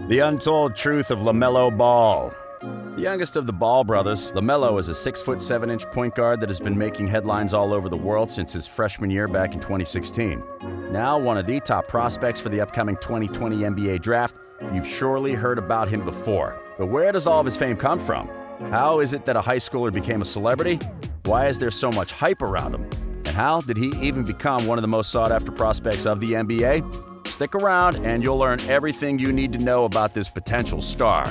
The Untold Truth of Lamelo Ball. The youngest of the Ball brothers, Lamelo is a 6'7" point guard that has been making headlines all over the world since his freshman year back in 2016. Now one of the top prospects for the upcoming 2020 NBA draft, you've surely heard about him before. But where does all of his fame come from? How is it that a high schooler became a celebrity? Why is there so much hype around him? And how did he even become one of the most sought-after prospects of the NBA? Stick around and you'll learn everything you need to know about this potential star.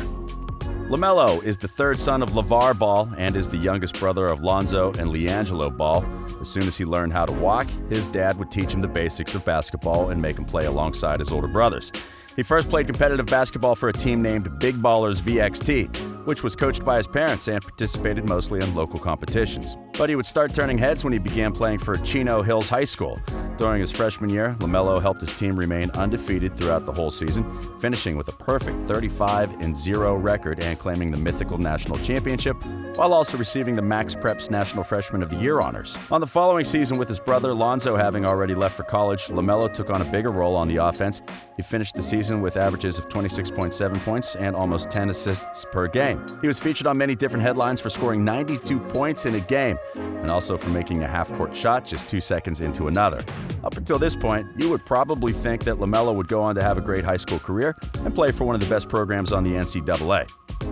Lamelo is the third son of LeVar Ball and is the youngest brother of Lonzo and LiAngelo Ball. As soon as he learned how to walk, his dad would teach him the basics of basketball and make him play alongside his older brothers. He first played competitive basketball for a team named Big Ballers VXT, which was coached by his parents and participated mostly in local competitions. But he would start turning heads when he began playing for Chino Hills High School. During his freshman year, Lamelo helped his team remain undefeated throughout the whole season, finishing with a perfect 35-0 record and claiming the mythical national championship, while also receiving the Max Preps National Freshman of the Year honors. On the following season, with his brother Lonzo having already left for college, Lamelo took on a bigger role on the offense. He finished the season with averages of 26.7 points and almost 10 assists per game. He was featured on many different headlines for scoring 92 points in a game, and also for making a half-court shot just 2 seconds into another. Up until this point, you would probably think that Lamelo would go on to have a great high school career and play for one of the best programs on the NCAA.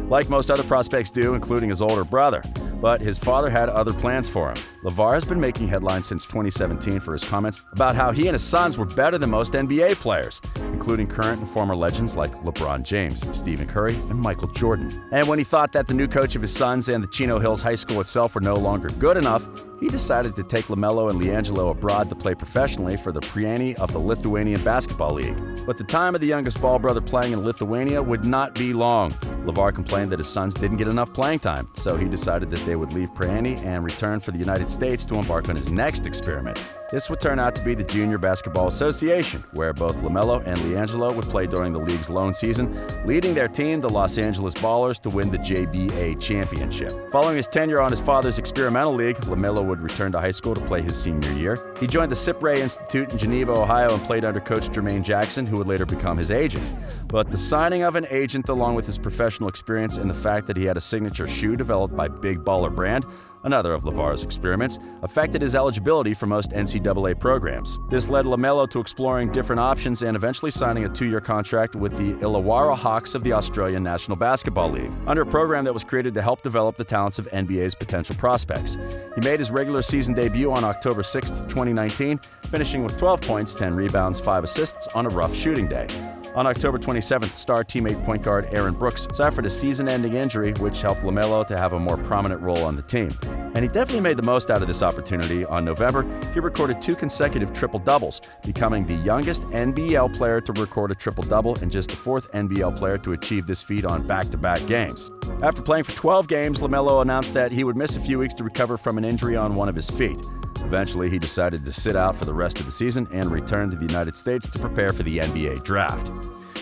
Like most other prospects do, including his older brother. But his father had other plans for him. LeVar has been making headlines since 2017 for his comments about how he and his sons were better than most NBA players, including current and former legends like LeBron James, Stephen Curry, and Michael Jordan. And when he thought that the new coach of his sons and the Chino Hills High School itself were no longer good enough, he decided to take Lamelo and LiAngelo abroad to play professionally for the Prienai of the Lithuanian Basketball League. But the time of the youngest Ball brother playing in Lithuania would not be long. LeVar complained that his sons didn't get enough playing time, so he decided that they would leave Prienai and return for the United States to embark on his next experiment. This would turn out to be the Junior Basketball Association, where both Lamelo and LiAngelo would play during the league's lone season, leading their team, the Los Angeles Ballers, to win the JBA championship. Following his tenure on his father's experimental league, Lamelo would return to high school to play his senior year. He joined the Cypre Institute in Geneva, Ohio, and played under coach Jermaine Jackson, who would later become his agent. But the signing of an agent, along with his professional experience and the fact that he had a signature shoe developed by Big Baller Brand, another of LeVar's experiments, affected his eligibility for most NCAA programs. This led Lamelo to exploring different options and eventually signing a 2-year contract with the Illawarra Hawks of the Australian National Basketball League, under a program that was created to help develop the talents of NBA's potential prospects. He made his regular season debut on October 6, 2019, finishing with 12 points, 10 rebounds, 5 assists on a rough shooting day. On October 27th, star teammate point guard Aaron Brooks suffered a season-ending injury, which helped Lamelo to have a more prominent role on the team. And he definitely made the most out of this opportunity. On November, he recorded 2 consecutive triple-doubles, becoming the youngest NBL player to record a triple-double and just the 4th NBL player to achieve this feat on back-to-back games. After playing for 12 games, Lamelo announced that he would miss a few weeks to recover from an injury on one of his feet. Eventually, he decided to sit out for the rest of the season and return to the United States to prepare for the NBA draft.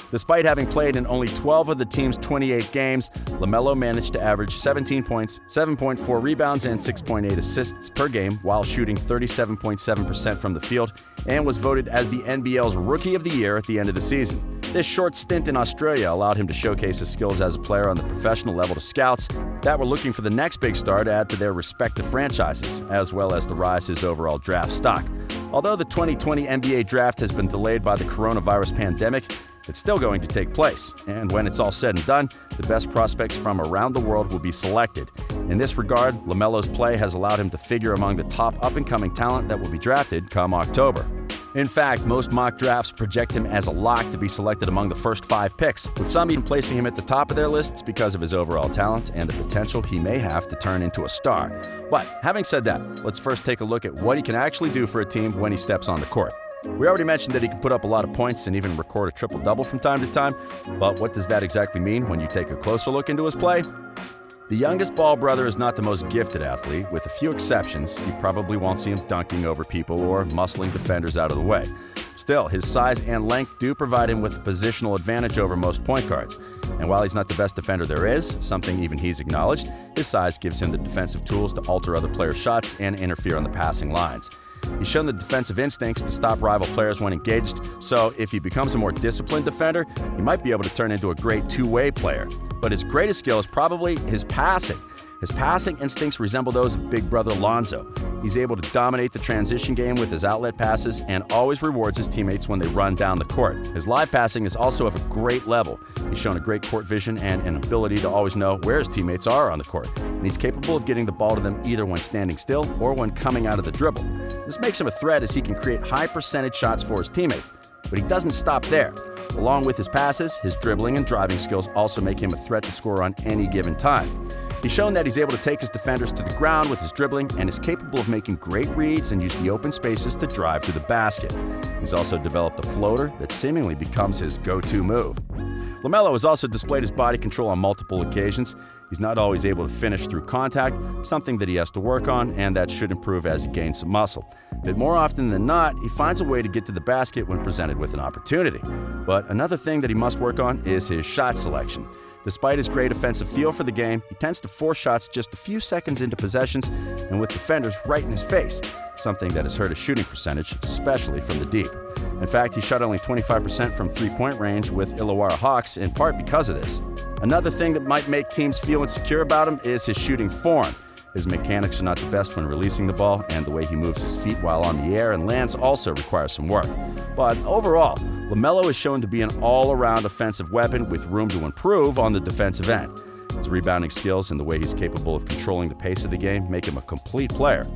Despite having played in only 12 of the team's 28 games, Lamelo managed to average 17 points, 7.4 rebounds, and 6.8 assists per game while shooting 37.7% from the field, and was voted as the NBL's Rookie of the Year at the end of the season. This short stint in Australia allowed him to showcase his skills as a player on the professional level to scouts that were looking for the next big star to add to their respective franchises, as well as to rise his overall draft stock. Although the 2020 NBA draft has been delayed by the coronavirus pandemic, it's still going to take place, and when it's all said and done, the best prospects from around the world will be selected. In this regard, Lamelo's play has allowed him to figure among the top up-and-coming talent that will be drafted come October. In fact, most mock drafts project him as a lock to be selected among the first 5 picks, with some even placing him at the top of their lists because of his overall talent and the potential he may have to turn into a star. But having said that, let's first take a look at what he can actually do for a team when he steps on the court. We already mentioned that he can put up a lot of points and even record a triple-double from time to time, but what does that exactly mean when you take a closer look into his play? The youngest Ball brother is not the most gifted athlete. With a few exceptions, you probably won't see him dunking over people or muscling defenders out of the way. Still, his size and length do provide him with a positional advantage over most point guards. And while he's not the best defender there is, something even he's acknowledged, his size gives him the defensive tools to alter other players' shots and interfere on the passing lines. He's shown the defensive instincts to stop rival players when engaged, so if he becomes a more disciplined defender, he might be able to turn into a great two-way player. But his greatest skill is probably his passing. His passing instincts resemble those of big brother Lonzo. He's able to dominate the transition game with his outlet passes and always rewards his teammates when they run down the court. His live passing is also of a great level. He's shown a great court vision and an ability to always know where his teammates are on the court, and he's capable of getting the ball to them either when standing still or when coming out of the dribble. This makes him a threat as he can create high percentage shots for his teammates, but he doesn't stop there. Along with his passes, his dribbling and driving skills also make him a threat to score on any given time. He's shown that he's able to take his defenders to the ground with his dribbling and is capable of making great reads and use the open spaces to drive to the basket. He's also developed a floater that seemingly becomes his go-to move. Lamelo has also displayed his body control on multiple occasions. He's not always able to finish through contact, something that he has to work on and that should improve as he gains some muscle. But more often than not, he finds a way to get to the basket when presented with an opportunity. But another thing that he must work on is his shot selection. Despite his great offensive feel for the game, he tends to force shots just a few seconds into possessions and with defenders right in his face, something that has hurt his shooting percentage, especially from the deep. In fact, he shot only 25% from three-point range with Illawarra Hawks, in part because of this. Another thing that might make teams feel insecure about him is his shooting form. His mechanics are not the best when releasing the ball, and the way he moves his feet while on the air and lands also requires some work. But overall, Lamelo is shown to be an all-around offensive weapon with room to improve on the defensive end. His rebounding skills and the way he's capable of controlling the pace of the game make him a complete player.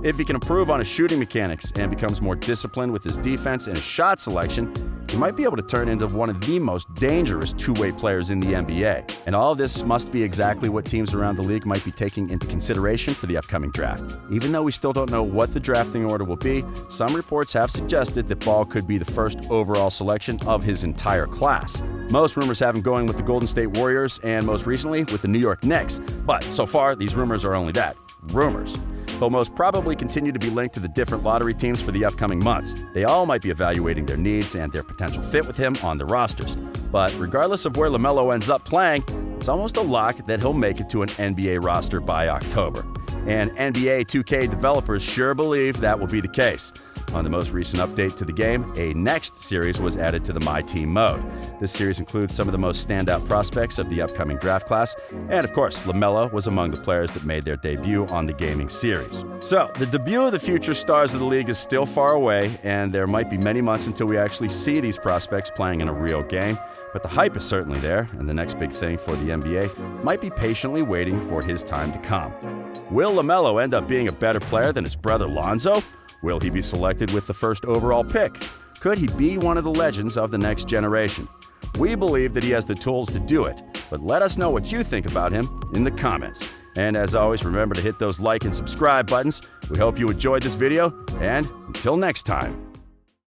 If he can improve on his shooting mechanics and becomes more disciplined with his defense and his shot selection, he might be able to turn into one of the most dangerous two-way players in the NBA. And all of this must be exactly what teams around the league might be taking into consideration for the upcoming draft. Even though we still don't know what the drafting order will be, some reports have suggested that Ball could be the first overall selection of his entire class. Most rumors have him going with the Golden State Warriors and most recently with the New York Knicks. But so far, these rumors are only that, rumors. He'll most probably continue to be linked to the different lottery teams for the upcoming months. They all might be evaluating their needs and their potential fit with him on the rosters. But regardless of where Lamelo ends up playing, it's almost a lock that he'll make it to an NBA roster by October. And NBA 2K developers sure believe that will be the case. On the most recent update to the game, a Next series was added to the My Team mode. This series includes some of the most standout prospects of the upcoming draft class, and of course, Lamelo was among the players that made their debut on the gaming series. So, the debut of the future stars of the league is still far away, and there might be many months until we actually see these prospects playing in a real game, but the hype is certainly there, and the next big thing for the NBA might be patiently waiting for his time to come. Will Lamelo end up being a better player than his brother Lonzo? Will he be selected with the first overall pick? Could he be one of the legends of the next generation? We believe that he has the tools to do it, but let us know what you think about him in the comments. And as always, remember to hit those like and subscribe buttons. We hope you enjoyed this video, and until next time.